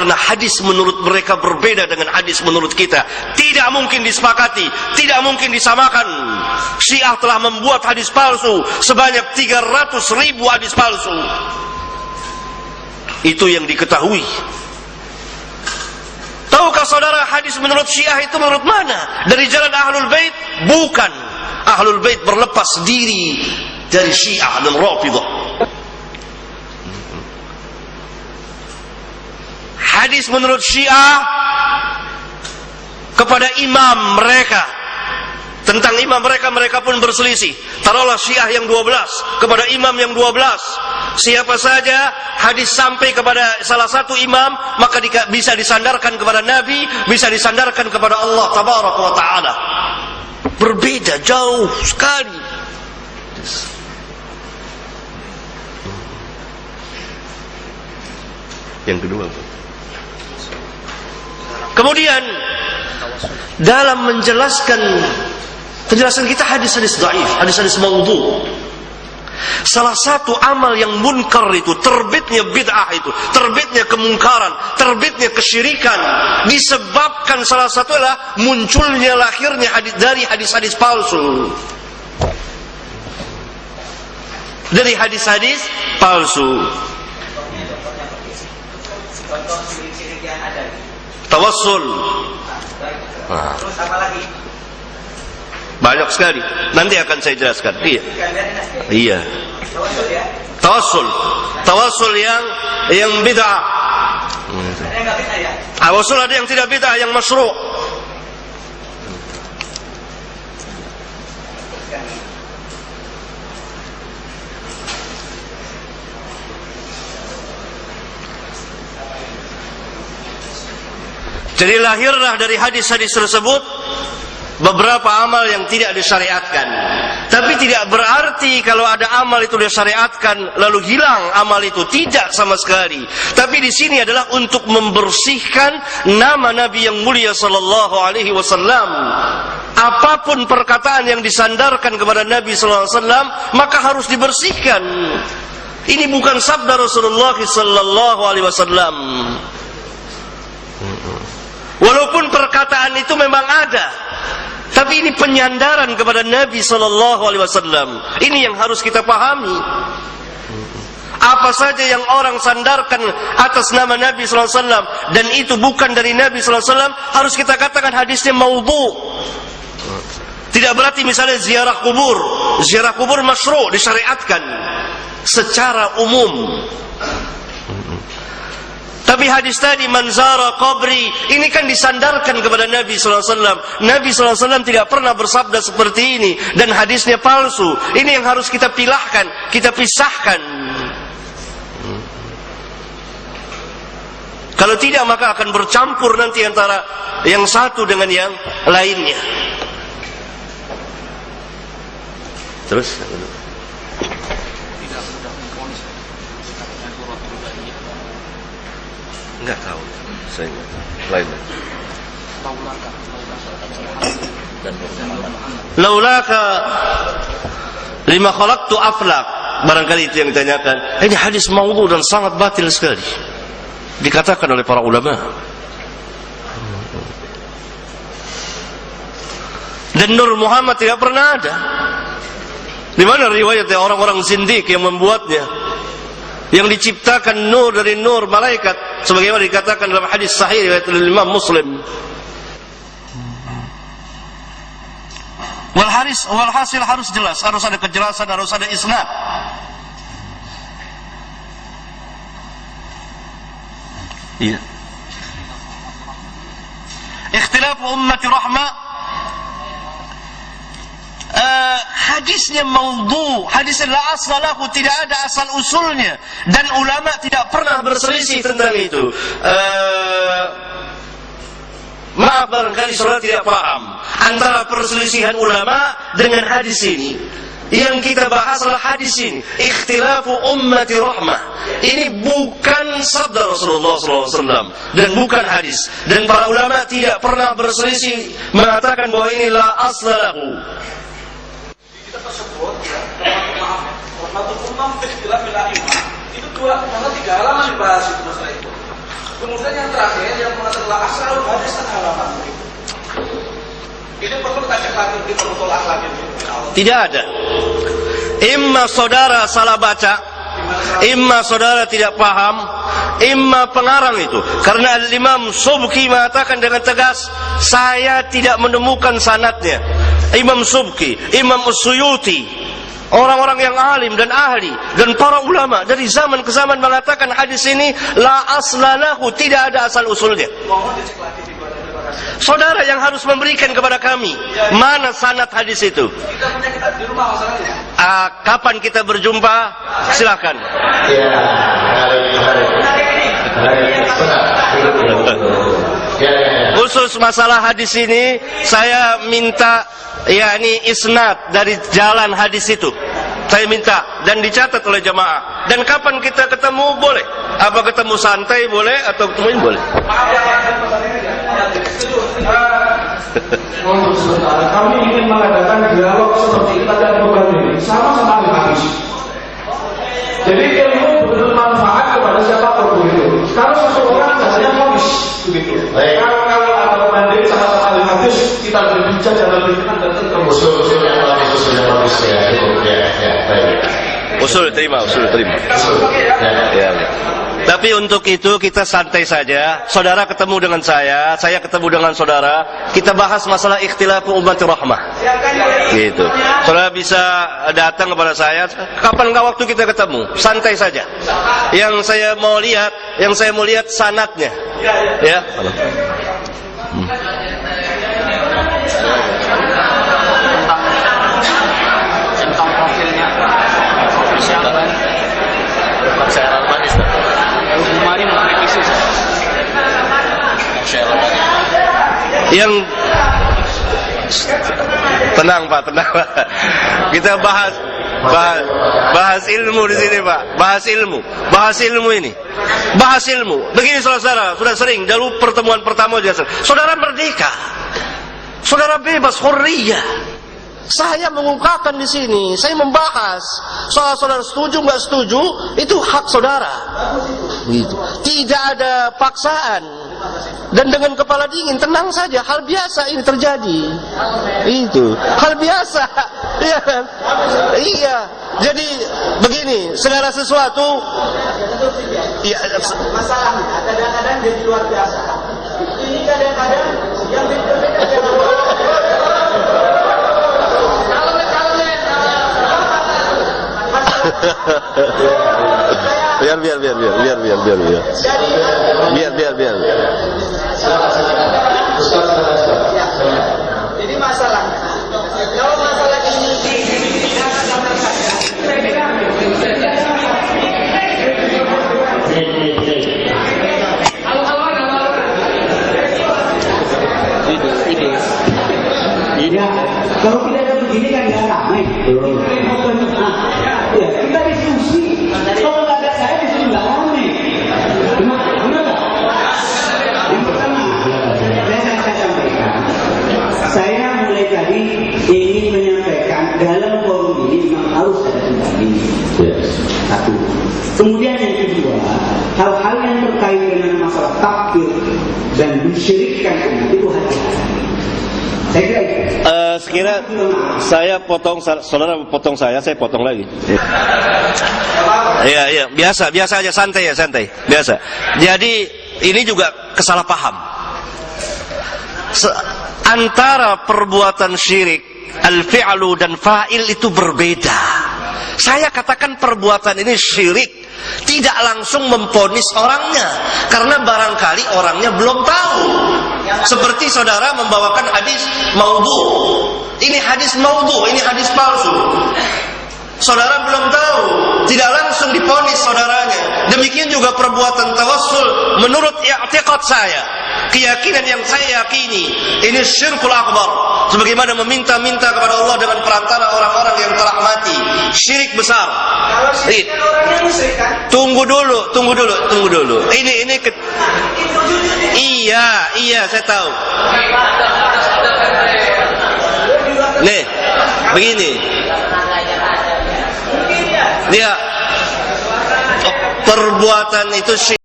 Karena hadis menurut mereka berbeda dengan hadis menurut kita. Tidak mungkin disepakati, tidak mungkin disamakan. Syiah telah membuat hadis palsu sebanyak 300.000 hadis palsu. Itu yang diketahui. Tahukah saudara hadis menurut Syiah itu menurut mana? Dari jalan Ahlul Bait? Bukan. Ahlul Bait berlepas diri dari Syiah dan Rafidhah. Hadis menurut Syiah kepada imam mereka, tentang imam mereka pun berselisih. Taruhlah Syiah yang 12 kepada imam yang 12. Siapa saja hadis sampai kepada salah satu imam, maka bisa disandarkan kepada Nabi, bisa disandarkan kepada Allah Tabaraka wa Ta'ala. Berbeda jauh sekali. Yang kedua, kemudian dalam menjelaskan penjelasan kita hadis-hadis dhaif, hadis-hadis maudhu. Salah satu amal yang munkar itu, terbitnya bid'ah itu, terbitnya kemungkaran, terbitnya kesyirikan, disebabkan salah satu adalah munculnya, lahirnya dari hadis-hadis palsu. Dari hadis-hadis palsu. Tawassul. Terus apa lagi? Banyak sekali. Nanti akan saya jelaskan. Iya. Iya. Tawassul ya. Tawassul. Tawassul yang bid'ah. Ada yang enggak bid'ah ya? Tawassul ada yang tidak bid'ah, yang masyru'. Jadi lahirlah dari hadis-hadis tersebut beberapa amal yang tidak disyariatkan. Tapi tidak berarti kalau ada amal itu disyariatkan lalu hilang amal itu, tidak sama sekali. Tapi di sini adalah untuk membersihkan nama Nabi yang mulia sallallahu alaihi wasallam. Apapun perkataan yang disandarkan kepada Nabi sallallahu alaihi wasallam maka harus dibersihkan. Ini bukan sabda Rasulullah sallallahu alaihi wasallam. Walaupun perkataan itu memang ada, tapi ini penyandaran kepada Nabi sallallahu alaihi wasallam. Ini yang harus kita pahami. Apa saja yang orang sandarkan atas nama Nabi sallallahu alaihi wasallam dan itu bukan dari Nabi sallallahu alaihi wasallam, harus kita katakan hadisnya maudhu. Tidak berarti misalnya ziarah kubur masyru', disyariatkan secara umum. Tapi hadis tadi manzara qabri ini kan disandarkan kepada Nabi sallallahu alaihi wasallam. Nabi sallallahu alaihi wasallam tidak pernah bersabda seperti ini dan hadisnya palsu. Ini yang harus kita pilahkan, kita pisahkan. Kalau tidak maka akan bercampur nanti antara yang satu dengan yang lainnya. Terus enggak tahu, saya enggak tahu. Lain. Laulaka lima khalaqtu aflak. Barangkali itu yang ditanyakan. Ini hadis maudhu dan sangat batil sekali. Dikatakan oleh para ulama. Dan Nur Muhammad tidak pernah ada. Di mana riwayatnya orang-orang zindik yang membuatnya? Yang diciptakan nur dari nur malaikat sebagaimana dikatakan dalam hadis sahih riwayat Imam Muslim. Walhasil harus jelas, harus ada kejelasan, harus ada isnad. Iya. Ikhtilaf ummati rahmah. Hadisnya maudhu, hadisnya la aslahu, tidak ada asal usulnya dan ulama tidak pernah berselisih tentang itu. Maaf barangkali saudara tidak paham antara perselisihan ulama dengan hadis ini. Yang kita bahas adalah hadis ini, ikhtilafu ummati rahmah. Ini bukan sabda Rasulullah SAW dan bukan hadis. Dan para ulama tidak pernah berselisih mengatakan bahwa ini la aslahu. Tersebut ya, rahmatul umam fi ikhtilafil a'imah itu 2 3 halaman dibahas itu masalah itu. Kemudian yang terakhir yang mengatakan asal hadis halaman. Ini perlu kita cek lagi di betul akhlak ini. Tidak ada. Imma saudara salah baca, imma saudara tidak paham, imma pengarang itu. Karena Imam Subki mengatakan dengan tegas, saya tidak menemukan sanadnya. Imam Subki, Imam Suyuti, orang-orang yang alim dan ahli dan para ulama dari zaman ke zaman mengatakan hadis ini la aslalahu, tidak ada asal usulnya. Mohon dicek lagi di Saudara yang harus memberikan kepada kami mana sanad hadis itu. Kita punya kita di rumah masalahnya. Kapan kita berjumpa? Silakan. Ya, Khusus masalah hadis ini saya minta yakni isnad dari jalan hadis itu. Saya minta dan dicatat oleh jamaah. Dan kapan kita ketemu boleh. Apa ketemu santai boleh atau ketemuin boleh. Untuk sementara kami ingin mengadakan dialog seperti kita dan berbanding sama-sama dengan hadis. Jadi ilmu benar manfaat kepada siapapun itu. Kalau seseorang biasanya fonis begitu. Kalau ada berbanding sama-sama dengan hadis, kita berbicara dan berbicara dan terus. usul yang bagus ya, cukup ya, baik. Usul terima. Ya. Tapi untuk itu kita santai saja. Saudara ketemu dengan saya ketemu dengan saudara. Kita bahas masalah ikhtilafu ummati rahmah. Gitu. Saudara bisa datang kepada saya. Kapan waktu kita ketemu? Santai saja. Yang saya mau lihat sanadnya. Ya. Tentang profilnya persiapan Saya Al-Manis kemarin merevisi Yang tenang Pak. Kita bahas ilmu di sini Pak. Bahas ilmu ini. Begini saudara, sudah sering dulu pertemuan pertama biasa. Saudara merdeka. Saudara bebas, hurriyah. Saya mengungkapkan di sini, saya membahas soal saudara setuju nggak setuju, itu hak saudara. Gitu. Tidak ada paksaan dan dengan kepala dingin, tenang saja, hal biasa ini terjadi. Itu hal biasa, iya kan? Iya. Jadi begini, segala sesuatu, ya, masalahnya kadang-kadang jadi luar biasa. Ini kadang-kadang yang biar. Jadi masalahnya, kalau masalah ini ya, kalau tidak ada begini kan nggak ramai. Ya, kita diskusi. Kalau nggak ada saya di sini nggak ramai. Benar nggak? Yang pertama, saya sampaikan. Saya mulai tadi ingin menyampaikan dalam forum ini memang harus ada pendamping. Satu. Kemudian yang kedua, hal-hal yang terkait dengan masalah takfir dan mensyirikkan umat itu hati-hati. Sekira saya potong, saudara potong saya potong lagi. Iya, biasa aja, santai. Biasa. Jadi ini juga kesalahpaham. Antara perbuatan syirik, al-fi'lu dan fa'il itu berbeda. Saya katakan perbuatan ini syirik, tidak langsung memponis orangnya, karena barangkali orangnya belum tahu. Seperti saudara membawakan hadis maudhu. Ini hadis maudhu, ini hadis palsu. Saudara belum tahu, tidak langsung diponis saudaranya. Demikian juga perbuatan tawassul menurut i'tiqad saya, keyakinan yang saya yakini, ini syirkul akbar. Sebagaimana meminta-minta kepada Allah dengan perantara orang-orang yang telah mati, syirik besar. kalau syirik kan orangnya musyrik kan? Tunggu dulu. Ini Iya, saya tahu. Nih, begini. Dia perbuatan itu syirik.